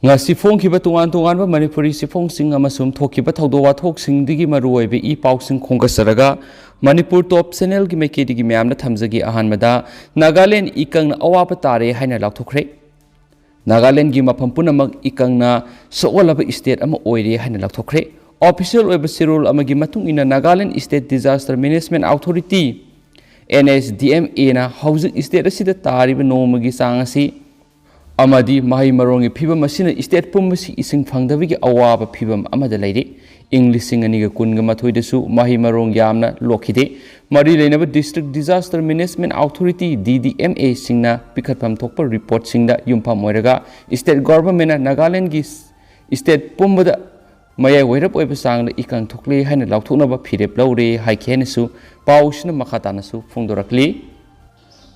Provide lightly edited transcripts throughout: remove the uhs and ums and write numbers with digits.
ngasi phongkhiba tungan Manipuri sifong amasum thokhiba thawdo wathoksingdigi maruoibe I pausing khongkasaraga Manipur top channel gi mekedi gi myamna thamjagi ahanmada Nagaland ikangna awapa tare haina laukthokre Nagaland gi mafam punamak ikangna sowalaba state ama oire haina laukthokre official oiba sirul amagi matung ina Nagaland State Disaster Management Authority NSDMA na hauzik state asida tariba nomagi sangasi amadi mahi marongi phibam asina state pumbasi ising phangdabigi awaba phibam amada leiri English singaniga kunga mathoidasu mahi marong yamna lokhide mari leinaba District Disaster Management Authority DDMA singna pikhatpam thokpa report singda yumpham oiraga state government na Nagaland gi state pumbada mayai wairap oiba sangna ikang thokle haina lauthoknaba phirep laure haikhenesu pausna makhatanasu phongdorakli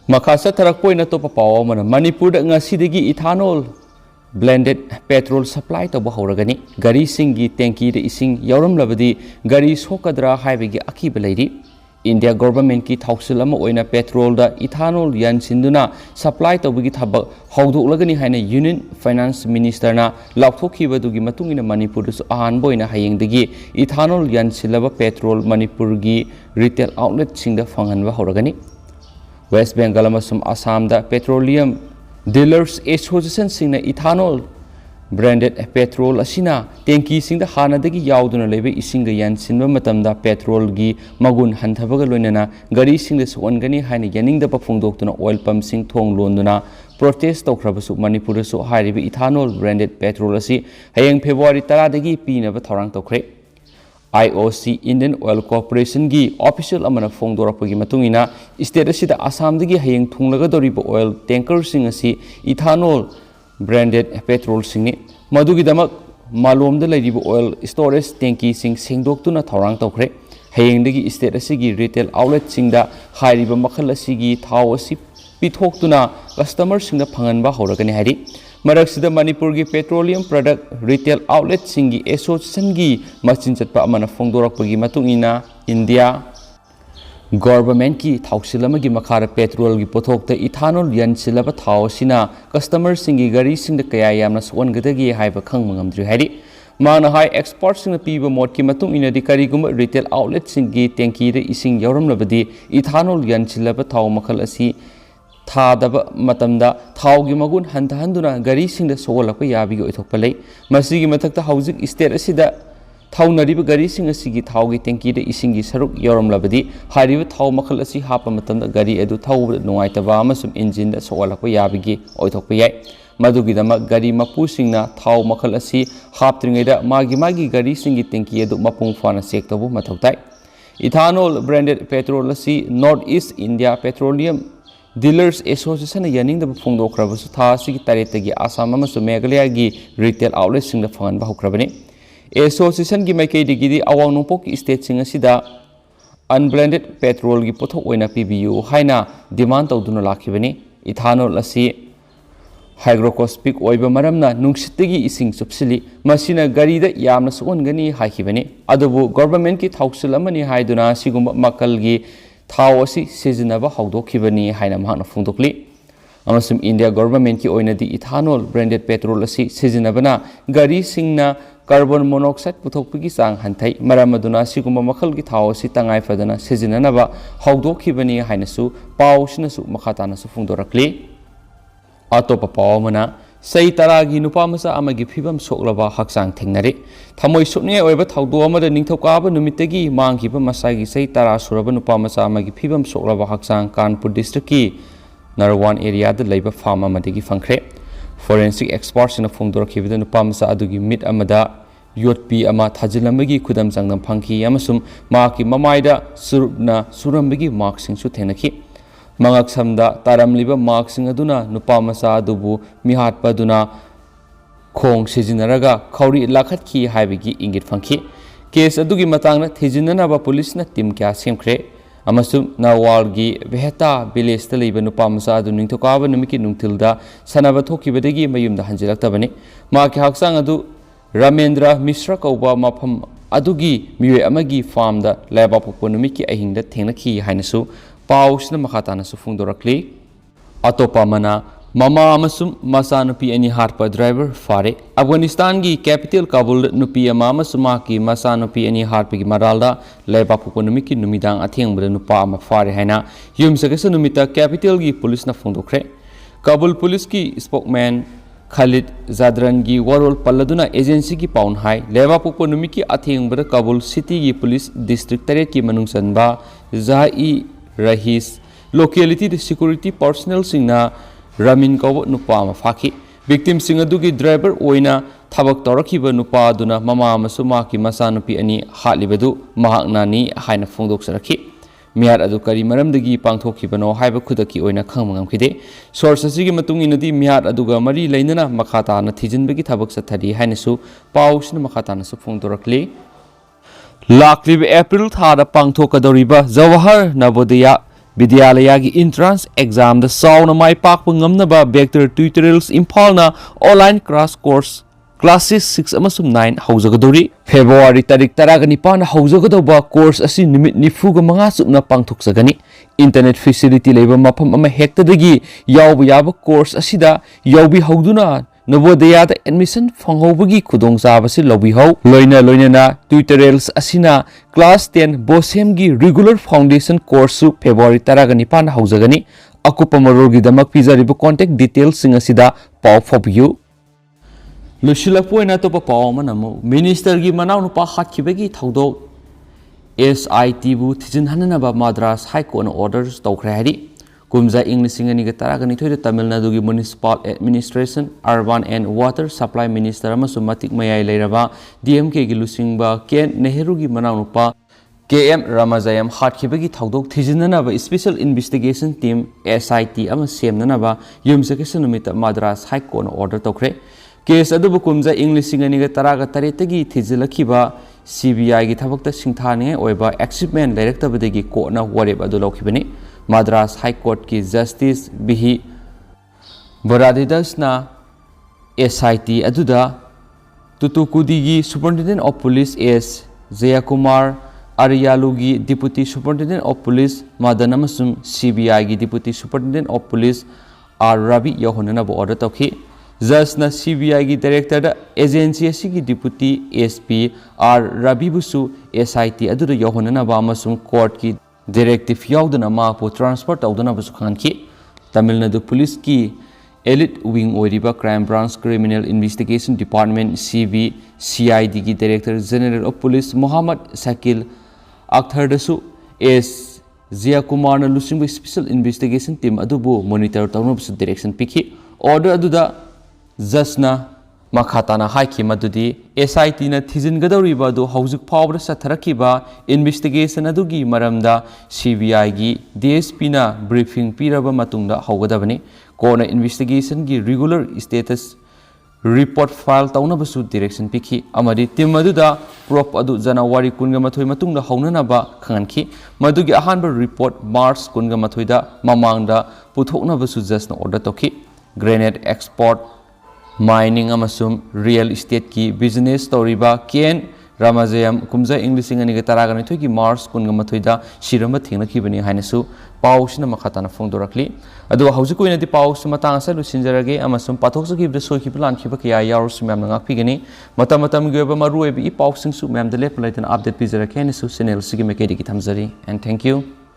Makasa tarakpoi na to papaw mana Manipur da ngasidagi ethanol blended petrol supply to bahuragani gari singi tanki de ising yauram labadi gari sokadra haibegi akiba leiri India government ki thausil ama oina petrol da ethanol yan sinduna supply to bigi thaba haudoklagani haina Union Finance Minister na lauthokhibadugi matungina Manipur su ahan boina hayengdagi ethanol yan silaba petrol Manipur gi retail outlet singda phanganba horagani West Bengal amasum Assam da Petroleum Dealers Association singna ethanol branded petrol asina tanki singda hanadagi yauduna lebe isinga yansinba matamda petrol gi magun hanthabaga loinana gari singda suangani haina yaningda pafungdoktuna oil pump sing thong londuna protest tokrabasu Manipur su hairibi ethanol branded petrol asi hayeng February 10 dagi pinaba thorang tokre IOC Indian Oil Corporation gi official amana phongdorapagi matungina state asida Assam dagi hayeng thunglaga doriba oil tanker sing asi ethanol branded petrol singni madugi damak malom da leriba oil storage tanki sing sengdoktuna thorang tokre hayeng dagi state asigi retail outlet singda hairiba makhal asigi thau asi pithoktuna customer singda phanganba horagani hari Maraksida Manipur gi petroleum product retail outlet singi association gi machin chatpa amana phongdorakpagi matungina India government ki thausilama gi makhara petrol gi pothokta ethanol yan silaba thau sina customer singi gari singda kaya yamna suangadagi haiba khangmangamdri hari mana hai export singna piba mod ki matungina di kariguma retail outlet singi tanki de ising yauramlabadi ethanol yan silaba thau makhal asi Thadaba matamda thaugi magun hantahanduna gari singda sogolakpa yabigi oithokpa lei masigi mathakta hauzik state asida thaunariba gari sing asigi thaugi tanki de isingi saruk yoramlabadi hariba thau makhal asi hapa matamda gari edu thauba nungaitaba amasum engine da sogolakpa yabigi oithokpa yai madugi dama gari mapu singna thau makhal asi haptringaida magi gari singi tanki edu mapung fana check tabu mathoktai ethanol branded petrol asi North East India Petroleum Dealers Association yaning da phongdokrabasu tha sigi taretagi Assam amasu Meghalaya gi retail outlet sing da phangan ba hokrabani association gi maikei digi awang nongpok state sing asida unblended petrol gi pothok oina PBU haina demand tawduna lakhibani ethanol asi hygroscopic oiba maramna nungsitigi ising subsili masina gari da yamna songani haikibani adubu government ki thausil amani haiduna sigumba makal gi thau asi sezinaba haudokhibani haina mahna phungdokli amasum India government ki oina di ethanol branded petrol asi sezinabana gari singna carbon monoxide puthokpigi sang hanthai maramaduna siguma makhal gi thau asi tangai fadana sezinanaba haudokhibani haina su pausina su makhatana su phungdorakli atopa pawmana sei taragi nupamasa amagi phibam soklaba haksang thengnari thamoi sukne oiba thawdo amada ningthokaba numitagi mangkiba masagi sei tara suraba nupamasa amagi phibam soklaba haksang Kanpur district ki Narwan area da leiba farm amadagi fangkhre forensic experts in phongdorakhibida nupamasa adugi mit amada yotpi ama thajilamagi khudam jangnam phangki amasum maki mamaida surambagi mark sing su thenakhi Mangak samda taramliba mark sing aduna nupamasa adubu mihatpa duna khong sejinaraga khauri lakhat ki haibigi ingit phangki case adugi matangna thejinanaba police na team kya semkhre amasum Narwal gi Beheta village ta leiba nupamasa adu ningthokaba numiki nungtilda sanaba thokibadagi mayumda hanjilaktabani ma ki haksang adu Ramendra Mishra kauba mafam adugi miwe amagi farm da laiba pokpo numiki ahingda thengnakhi hainasu pausna makhatana su phungdorakli atopa mana Mama amasum Machanupi ani hatpa driver fare. Afghanistan gi capital Kabul nupi ama amasum ki Machanupi ani hatpa gi maralda leba puko numiki numidang athengbada nupa ama fare haina yum sagasa numita capital gi police na phongdokre. Kabul police ki spokesman Khalid Zadran gi warol palladuna agency ki paun hai leba puko numiki athengbada Kabul city gi police district tare ki manungsanba Zai Rahis locality the security personnel singna Ramin Kawa nupa ama faki victim sing adugi driver oina thabak torakiba nupa aduna mama amasuma ki Machanupi ani hatlibadu mahakna ni haina phongdok sarakhi miyar adu kari maramdagi pangthokibano haiba khudaki oina khangmangam khide source asigi matung inadi miyar aduga mari leinana makhata na thijinbagi thabak sathari haina su pausna makhata na su phongdorakli laklib April thada pangthokadoriba Jawahar Navodaya Vidyalaya gi entrance exam the sauna mai pak pangamnaba vector tutorials imphalna online crash course classes 6 amasum 9 haujagadori February tarik taragani pan haujagadaba course asi nimit nifuga manga supna pangthoksagani internet facility leba mafam ama hektadagi yawba yaba course asida yawbi hauduna Navodaya da admission fanghobagi khudong sabasi lobi hau loina tutorials asina class 10 bosem gi regular foundation course February taragani pan haujagani akupa marorgi damak pizariba contact details sing asida paw fobiu lushilakpoina to pa paw manamo minister gi manaw nu pa hatkibagi thaudo SIT bu thijin hanana ba Madras High Court orders tawkhre hari Kumza English ingani ga taragani thoida Tamil Nadu gi Municipal Administration Urban and Water Supply Minister amasum matik mayai leiraba DMK gi lusingba Ken Nehru gi manawnupa KM Ramazayam hatkibagi thaudok thijinana ba Special Investigation Team SIT ama semnana ba yumsakesa numita Madras High Court order tokre case adubu kumza English ingani ga taraga taretagi thijilakhiba CBI gi thabakta singthane oiba achievement leiraktabadagi court na wareb adu lokhibani Madras High Court ki Justice Bihi Baradidasna SIT aduda Tutukudi gi Superintendent of Police S Jayakumar Aryalu gi Deputy Superintendent of Police Madanamasum CBI gi Deputy Superintendent of Police R Ravi Yohanana bo order tokhi Jasna CBI gi Director da Agency gi Deputy SP R Ravi busu SIT aduda Yohanana ba amasum court ki Directive yaudana mapo transport audana basu khanki Tamil Nadu Police ki Elite Wing Oriba Crime Branch Criminal Investigation Department CV CID ki Director General of Police Muhammad Sakil Akhtar dasu S Jayakumar na lusingba Special Investigation Team adubu monitor tawna basu direction pikhi order aduda jasna Makhatana haiki madudi SIT na thijin gadoriba do haujuk phawra satharakiba investigation adugi maramda CBI gi DSP na briefing piraba matungda haugadabani kona investigation gi regular status report file tawna basu direction pikhi amadi team aduda prop adu January 13 matungda haunana ba khanki madugi ahanba report March 13 da mamangda puthokna basu jasna order tokhi grenade export mining amasum real estate ki business toriba Ken Ramazayam kumza English ingani ga taragani thoki Mars kunga mathoida shiramba thingna kibani hainasu pausna makhatana phongdorakli adu haujukoina di paus matang sa lusinjarage amasum pathoksa ki bde soki plan khiba kya yarus mem ngak pigani matam geba maruebi pausing su mem de lep laitan update pizara kenesu channel sigi mekedi ki thamjari and thank you